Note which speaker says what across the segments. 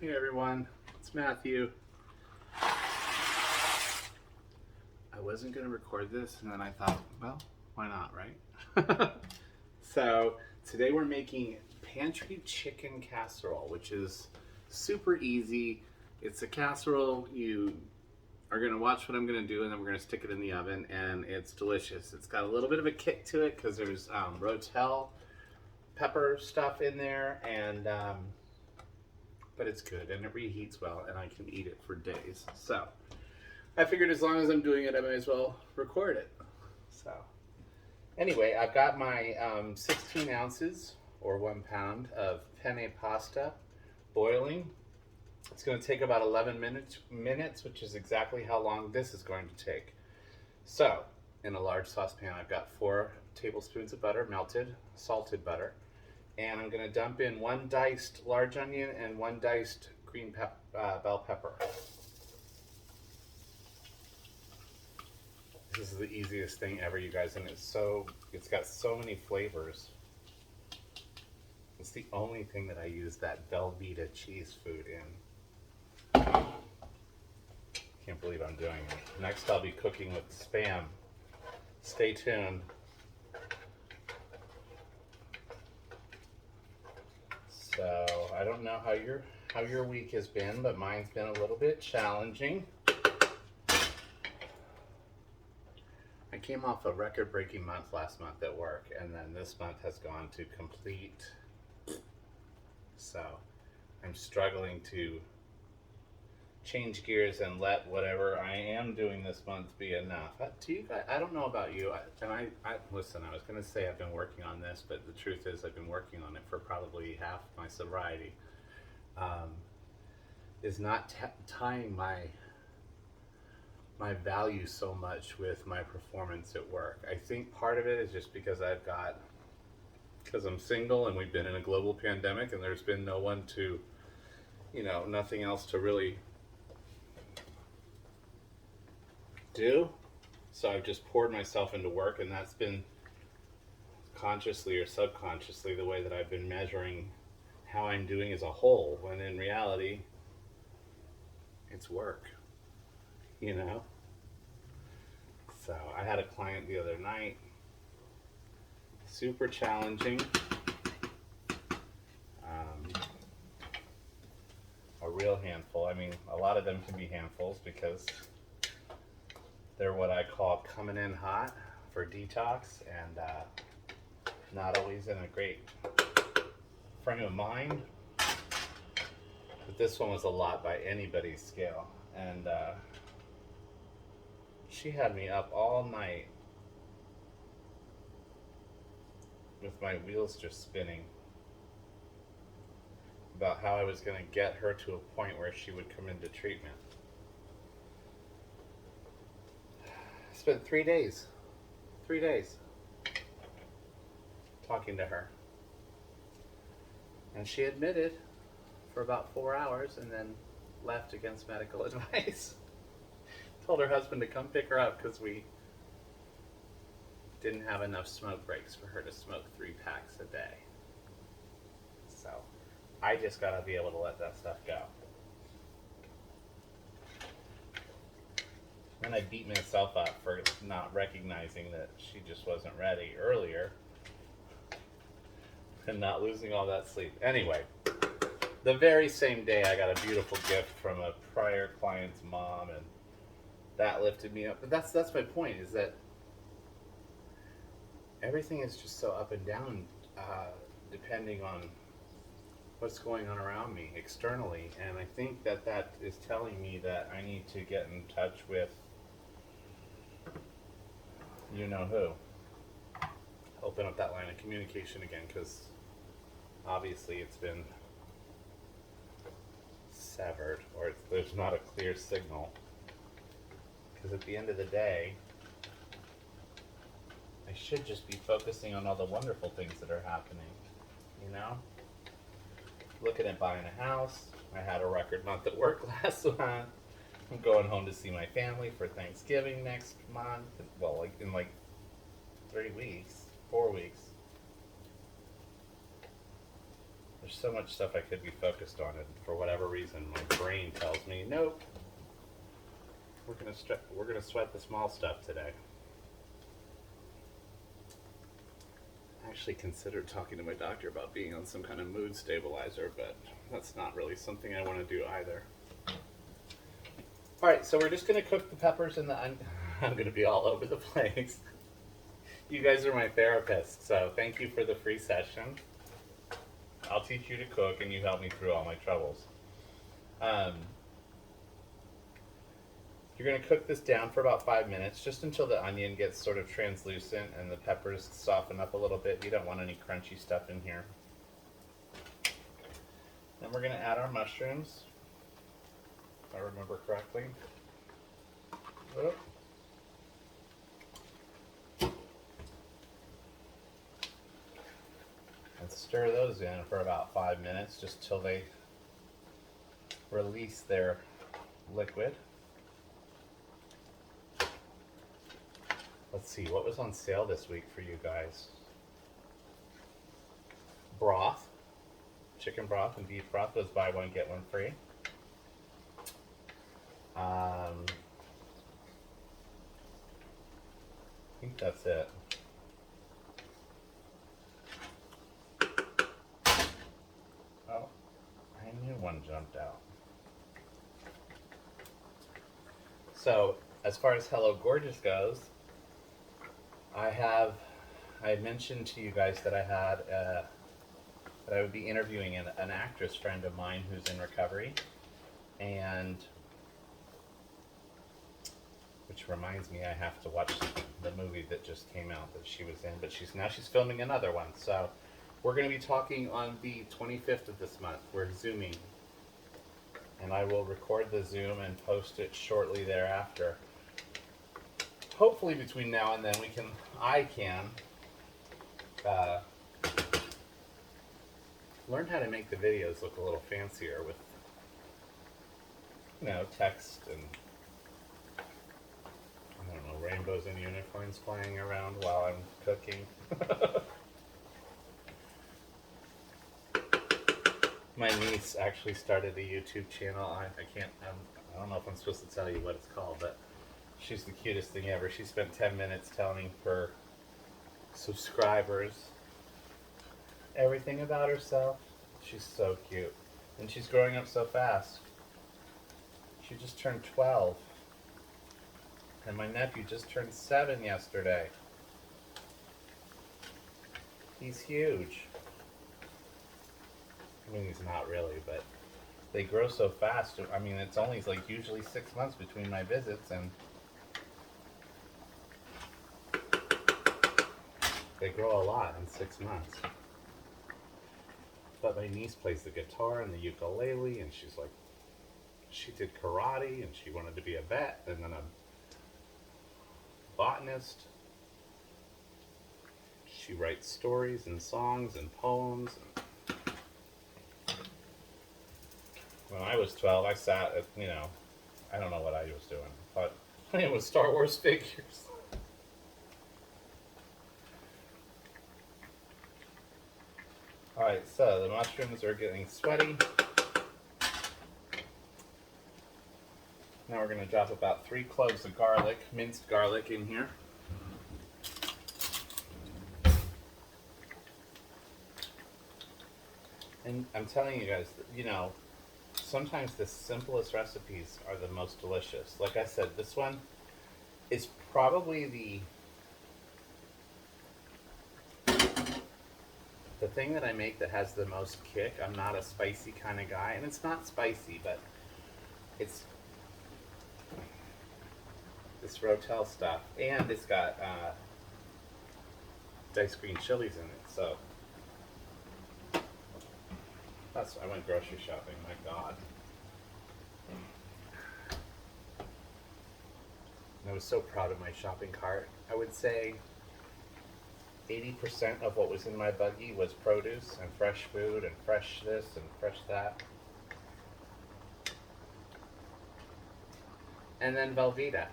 Speaker 1: Hey everyone, it's Matthew. I wasn't going to record this and then I thought, well, why not, right? So today we're making Pantry chicken casserole, which is super easy. It's a casserole. You are going to watch what I'm going to do and then we're going to stick it in the oven and it's delicious. It's got a little bit of a kick to it because there's rotel pepper stuff in there and but it's good and it reheats well and I can eat it for days. So I figured as long as I'm doing it, I might as well record it. So anyway, I've got my 16 ounces or 1 pound of penne pasta boiling. It's going to take about 11 minutes, which is exactly how long this is going to take. So in a large saucepan, I've got 4 tablespoons of butter, melted, salted butter. And I'm going to dump in 1 diced large onion and 1 diced green bell pepper. This is the easiest thing ever, you guys, and it's got so many flavors. It's the only thing that I use that Velveeta cheese food in. Can't believe I'm doing it. Next I'll be cooking with Spam. Stay tuned. So I don't know how your week has been, but mine's been a little bit challenging. I came off a record-breaking month last month at work, and then this month has gone to complete. So I'm struggling to change gears and let whatever I am doing this month be enough. To you guys, I don't know about you, listen, I was going to say I've been working on this, but the truth is I've been working on it for probably half my sobriety. Is not tying my value so much with my performance at work. I think part of it is just because I'm single and we've been in a global pandemic and there's been no one to, nothing else to really do. So I've just poured myself into work, and that's been consciously or subconsciously the way that I've been measuring how I'm doing as a whole, when in reality it's work, So I had a client the other night, super challenging, a real handful. I mean, a lot of them can be handfuls because they're what I call coming in hot for detox and not always in a great frame of mind. But this one was a lot by anybody's scale. And she had me up all night with my wheels just spinning about how I was going to get her to a point where she would come into treatment. I spent 3 days talking to her. And she admitted for about 4 hours and then left against medical advice. Told her husband to come pick her up because we didn't have enough smoke breaks for her to smoke 3 packs a day. So I just gotta be able to let that stuff go. Then I beat myself up for not recognizing that she just wasn't ready earlier and not losing all that sleep. Anyway, the very same day I got a beautiful gift from a prior client's mom, and that lifted me up. But that's my point, is that everything is just so up and down depending on what's going on around me externally. And I think that is telling me that I need to get in touch with you-know-who. Open up that line of communication again, because obviously it's been severed, or there's not a clear signal. Because at the end of the day, I should just be focusing on all the wonderful things that are happening, Looking at buying a house. I had a record month at work last month. I'm going home to see my family for Thanksgiving next month. Well, in 3 weeks, 4 weeks. There's so much stuff I could be focused on, and for whatever reason, my brain tells me, nope, we're gonna sweat the small stuff today. I actually considered talking to my doctor about being on some kind of mood stabilizer, but that's not really something I want to do either. All right, so we're just gonna cook the peppers and the onion. I'm gonna be all over the place. You guys are my therapists, so thank you for the free session. I'll teach you to cook, and you help me through all my troubles. You're going to cook this down for about 5 minutes, just until the onion gets sort of translucent and the peppers soften up a little bit. You don't want any crunchy stuff in here. Then we're going to add our mushrooms, if I remember correctly. Whoop. And stir those in for about 5 minutes, just till they release their liquid. Let's see, what was on sale this week for you guys? Broth. Chicken broth and beef broth was buy one, get one free. I think that's it. Oh, I knew one jumped out. So, as far as Hello Gorgeous goes, I mentioned to you guys that that I would be interviewing an actress friend of mine who's in recovery, and which reminds me I have to watch the movie that just came out that she was in, but she's filming another one. So we're going to be talking on the 25th of this month. We're Zooming, and I will record the Zoom and post it shortly thereafter. Hopefully between now and then I can learn how to make the videos look a little fancier with, text and, I don't know, rainbows and unicorns flying around while I'm cooking. My niece actually started a YouTube channel. I don't know if I'm supposed to tell you what it's called, but she's the cutest thing ever. She spent 10 minutes telling her subscribers everything about herself. She's so cute. And she's growing up so fast. She just turned 12. And my nephew just turned 7 yesterday. He's huge. I mean, he's not really, but they grow so fast. I mean, it's only like usually 6 months between my visits, and they grow a lot in 6 months. But my niece plays the guitar and the ukulele, and she did karate, and she wanted to be a vet, and then a botanist. She writes stories and songs and poems. When I was 12, I sat at, I don't know what I was doing, but it was Star Wars figures. Alright, so the mushrooms are getting sweaty. Now we're going to drop about 3 cloves of garlic, minced garlic, in here. And I'm telling you guys, sometimes the simplest recipes are the most delicious. Like I said, this one is probably the thing that I make that has the most kick. I'm not a spicy kind of guy, and it's not spicy, but it's this Rotel stuff, and it's got diced green chilies in it. So I went grocery shopping. My God, I was so proud of my shopping cart. I would say 80% of what was in my buggy was produce and fresh food and fresh this and fresh that. And then Velveeta.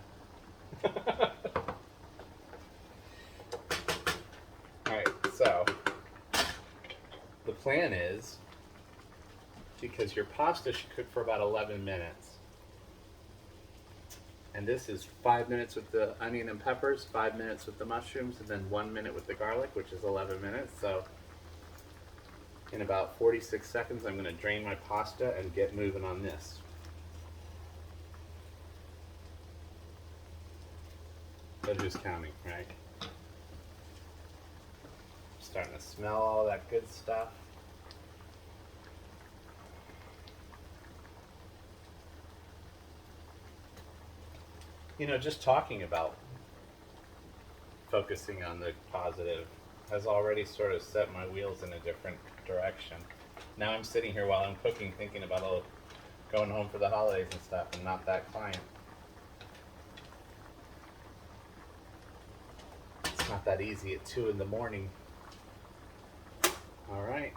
Speaker 1: Alright, so the plan is because your pasta should cook for about 11 minutes. And this is 5 minutes with the onion and peppers, 5 minutes with the mushrooms, and then 1 minute with the garlic, which is 11 minutes. So in about 46 seconds, I'm going to drain my pasta and get moving on this. But who's counting, right? Starting to smell all that good stuff. You know, just talking about focusing on the positive has already sort of set my wheels in a different direction. Now I'm sitting here while I'm cooking thinking about going home for the holidays and stuff and not that client. It's not that easy at 2 in the morning. All right.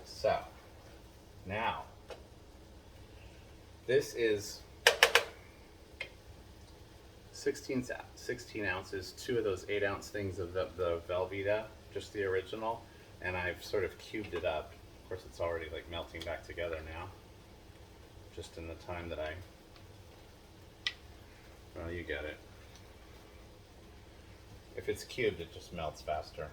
Speaker 1: So, now, this is 16 ounces, 2 of those 8-ounce things of the Velveeta, just the original, and I've sort of cubed it up. Of course, it's already like melting back together now, just in the time that well, you get it. If it's cubed, it just melts faster.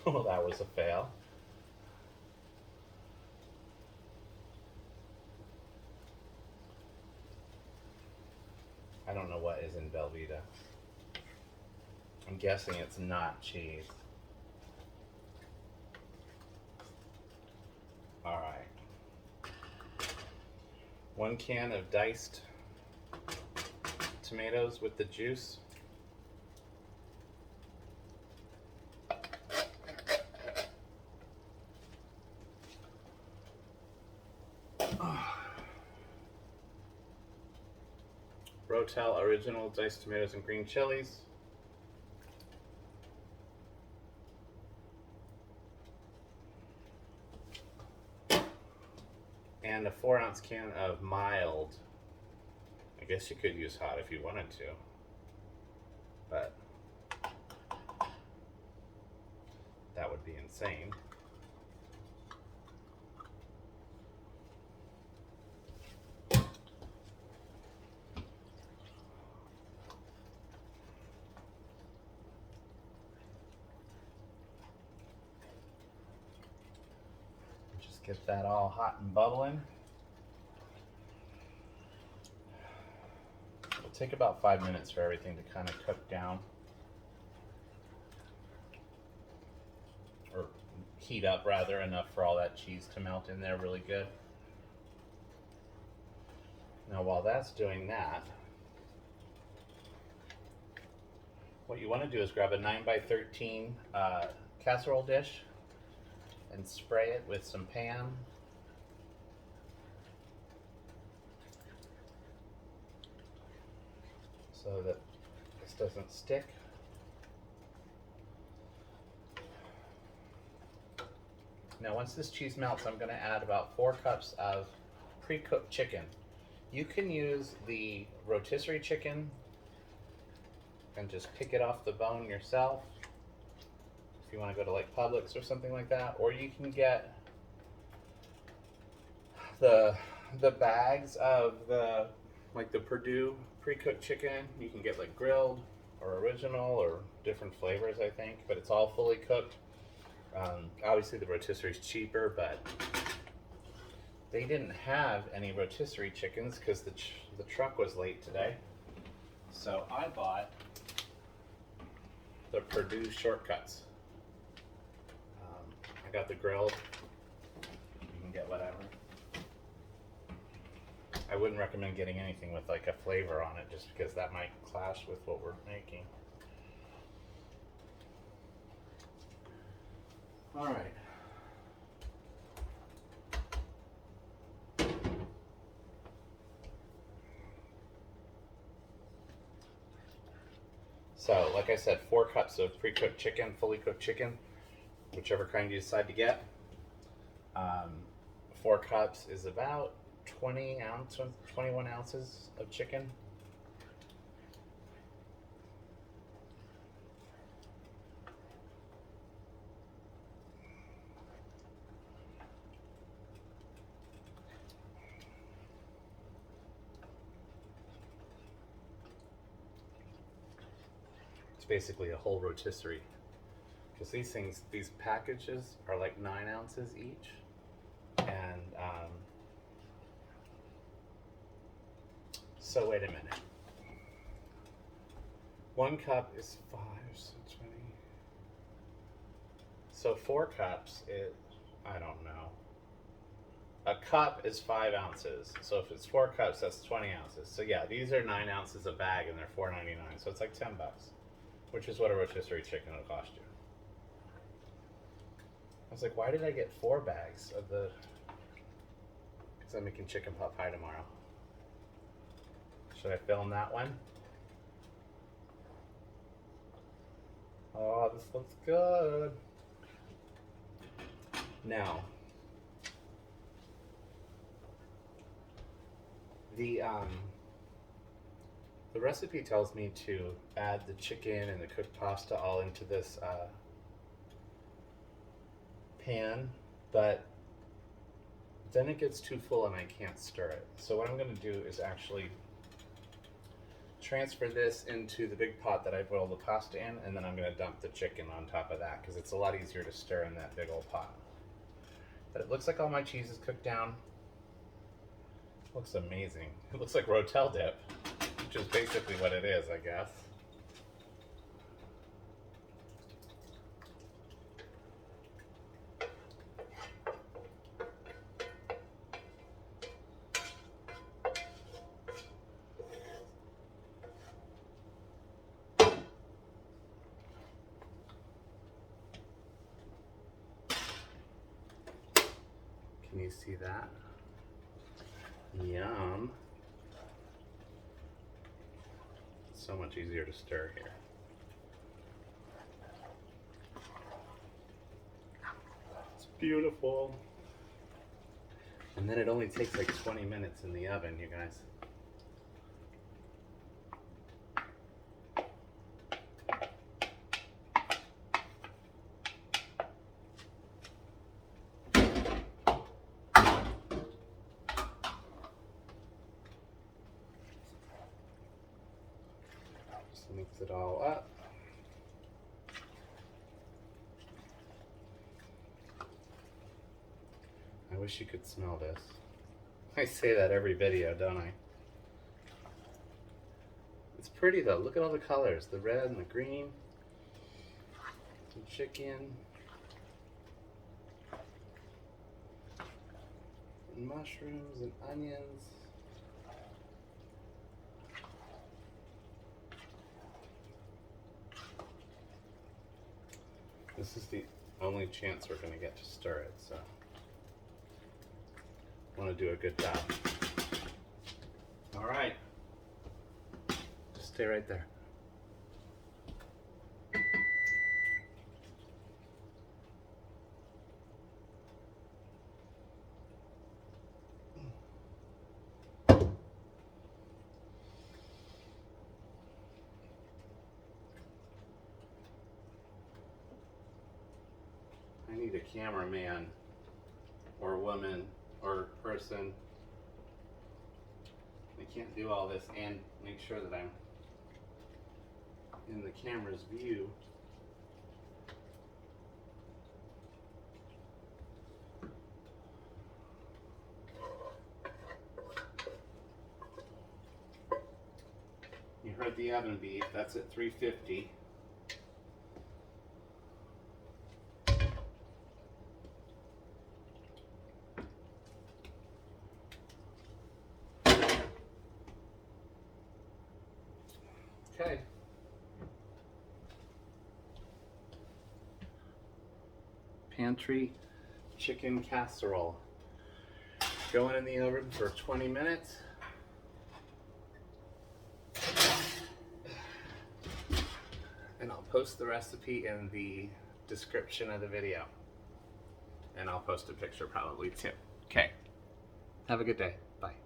Speaker 1: Oh, that was a fail. I don't know what is in Velveeta. I'm guessing it's not cheese. All right. 1 can of diced tomatoes with the juice. Rotel original diced tomatoes and green chilies. And a 4-ounce can of mild. I guess you could use hot if you wanted to, but that would be insane. Get that all hot and bubbling. It'll take about 5 minutes for everything to kind of cook down. Or heat up rather, enough for all that cheese to melt in there really good. Now while that's doing that, what you want to do is grab a 9x13 casserole dish and spray it with some Pam. So that this doesn't stick. Now once this cheese melts, I'm going to add about 4 cups of pre-cooked chicken. You can use the rotisserie chicken and just pick it off the bone yourself if you want to go to like Publix or something like that, or you can get the bags of the Purdue pre-cooked chicken. You can get like grilled or original or different flavors, I think, but it's all fully cooked. Obviously the rotisserie is cheaper, but they didn't have any rotisserie chickens because the truck was late today. So I bought the Purdue shortcuts. I got the grilled. You can get whatever. I wouldn't recommend getting anything with like a flavor on it, just because that might clash with what we're making. All right. So, like I said, 4 cups of pre-cooked chicken, fully cooked chicken, whichever kind you decide to get. 4 cups is about 21 ounces of chicken. It's basically a whole rotisserie. Because these packages are like 9 ounces each. And so wait a minute. 1 cup is 5, so 20. So 4 cups is, I don't know. A cup is 5 ounces. So if it's 4 cups, that's 20 ounces. So yeah, these are 9 ounces a bag and they're $4.99. So it's like $10, which is what a rotisserie chicken will cost you. I was like, why did I get 4 bags of the, because I'm making chicken pot pie tomorrow. Should I film that one? Oh, this looks good. Now, the recipe tells me to add the chicken and the cooked pasta all into this pan, but then it gets too full and I can't stir it. So what I'm going to do is actually transfer this into the big pot that I boiled the pasta in, and then I'm going to dump the chicken on top of that because it's a lot easier to stir in that big old pot. But it looks like all my cheese is cooked down. Looks amazing. It looks like Rotel dip, which is basically what it is, I guess. Can you see that? Yum. So much easier to stir here. It's beautiful. And then it only takes like 20 minutes in the oven, you guys. Mix it all up. I wish you could smell this. I say that every video, don't I? It's pretty though. Look at all the colors. The red and the green. Some chicken. And mushrooms and onions. This is the only chance we're going to get to stir it, so I want to do a good job. All right, just stay right there. I need a cameraman or woman or person. I can't do all this and make sure that I'm in the camera's view. You heard the oven beep, that's at 350. Okay. Pantry chicken casserole. Going in the oven for 20 minutes. And I'll post the recipe in the description of the video. And I'll post a picture probably too. Okay. Have a good day. Bye.